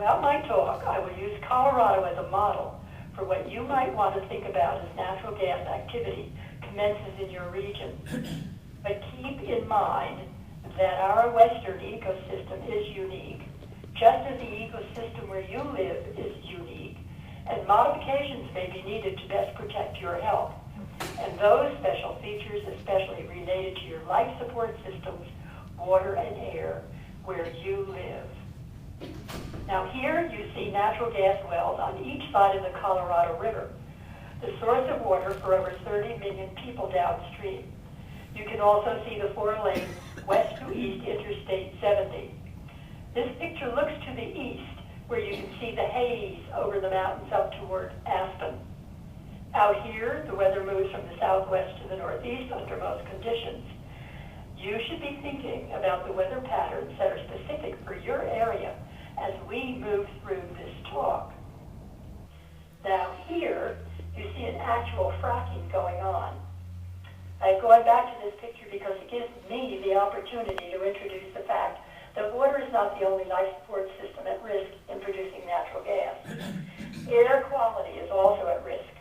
Throughout my talk, I will use Colorado as a model for what you might want to think about as natural gas activity commences in your region. But keep in mind that our western ecosystem is unique, just as the ecosystem where you live is unique, and modifications may be needed to best protect your health. And those special features especially related to your life support systems, water and air, where you live. Now here you see natural gas wells on each side of the Colorado River, the source of water for over 30 million people downstream. You can also see the 4-lane west to east Interstate 70. This picture looks to the east, where you can see the haze over the mountains up toward Aspen. Out here, the weather moves from the southwest to the northeast under most conditions. You should be thinking about the weather patterns that are specific for your area as we move through this talk. Now here, you see an actual fracking going on. I'm going back to this picture because it gives me the opportunity to introduce the fact that water is not the only life support system at risk in producing natural gas. Air quality is also at risk.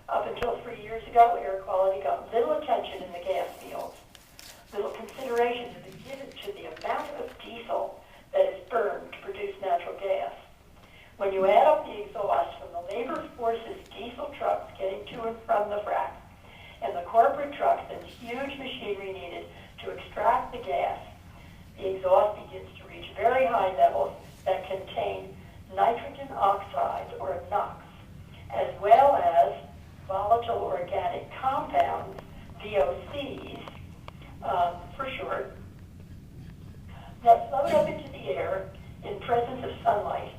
Up until 3 years ago, air quality got little attention in the gas fields. Little consideration has been given to the amount of diesel that is burned to produce natural gas. When you add up the exhaust from the labor force's diesel trucks getting to and from the frac, and the corporate trucks and huge machinery needed to extract the gas, the exhaust begins to reach very high levels that contain nitrogen oxides, or NOx, as well as volatile organic compounds, VOCs, for short, that float up into the air in presence of sunlight.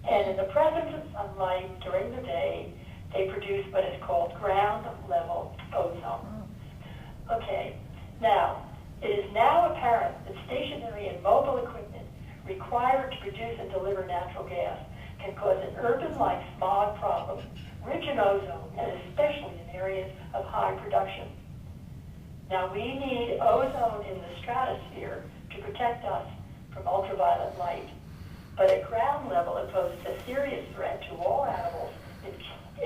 And in the presence of sunlight during the day, they produce what is called ground-level ozone. Okay, now, it is now apparent that stationary and mobile equipment required to produce and deliver natural gas can cause an urban-like smog problem, rich in ozone, and especially in areas of high production. Now, we need ozone in the stratosphere to protect us from ultraviolet light, but at ground level it poses a serious threat to all animals,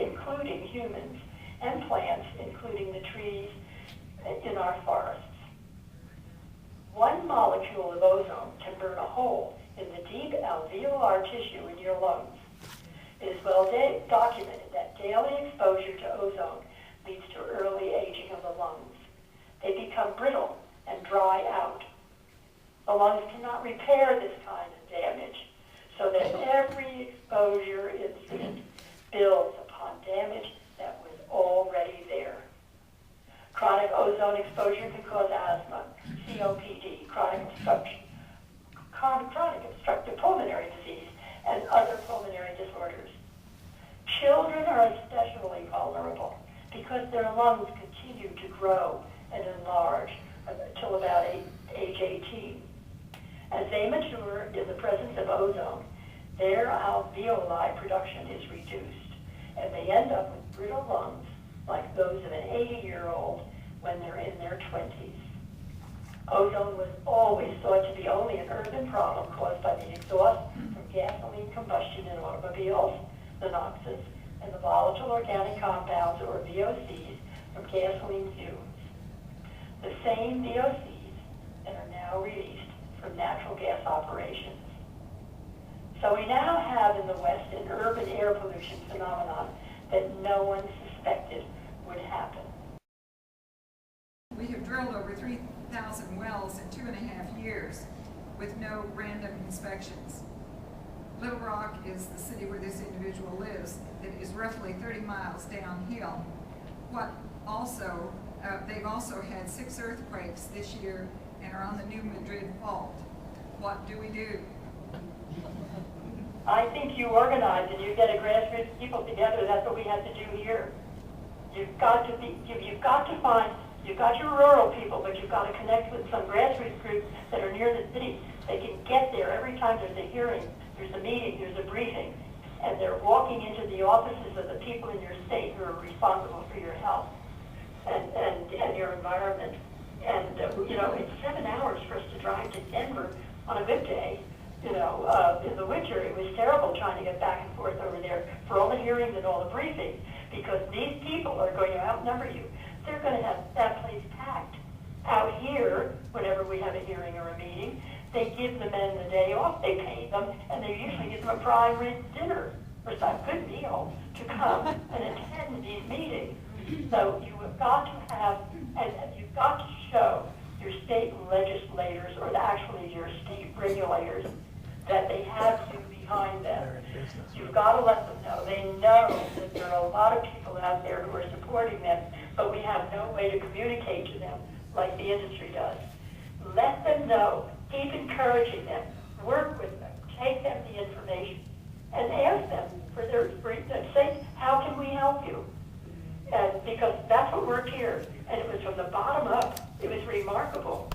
including humans, and plants, including the trees in our forests. One molecule of ozone can burn a hole in the deep alveolar tissue in your lungs. It is well documented that daily exposure to ozone leads to early aging of the lungs. They become brittle and dry out. The lungs cannot repair this kind of damage, so that every exposure incident builds upon damage that was already there. Chronic ozone exposure can cause asthma, COPD, chronic obstructive pulmonary disease, and other pulmonary disorders. Children are especially vulnerable because their lungs continue to grow and enlarge until about age 18. As they mature in the presence of ozone, their alveoli production is reduced, and they end up with brittle lungs like those of an 80-year-old when they're in their 20s. Ozone was always thought to be only an urban problem caused by the exhaust from gasoline combustion in automobiles, the NOxes, and the volatile organic compounds, or VOCs, from gasoline fumes. The same VOCs that are now released from natural gas operations. So we now have in the West an urban air pollution phenomenon that no one suspected would happen. We have drilled over 3,000 wells in 2.5 years with no random inspections. Little Rock is the city where this individual lives. It is roughly 30 miles downhill. They've also had 6 earthquakes this year and are on the New Madrid Fault. What do we do? I think you organize and you get a grassroots people together. That's what we have to do here. You've got your rural people, but you've got to connect with some grassroots groups that are near the city. They can get there every time there's a hearing, there's a meeting, there's a briefing, and they're walking into the offices of the people in your state who are responsible for your health and your environment. And it's 7 hours for us to drive to Denver on a good day in the winter, it was terrible trying to get back and forth over there for all the hearings and all the briefings, because these people are going to outnumber you. They're going to have that place packed. Out here, whenever we have a hearing or a meeting, they give the men the day off, they pay them, and they usually give them a prime rib dinner or some good meal to come and attend these meetings. So you have got to have, and you've got to show your state legislators, or actually your state regulators, that they have you behind them. You've got to let them know. They know that there are a lot of people out there who are supporting them, but we have no way to communicate to them like the industry does. Let them know. Keep encouraging them. Work with them. Take them the information and ask them say, how can we help you? And because that's what worked here. And it was from the bottom up. It was remarkable.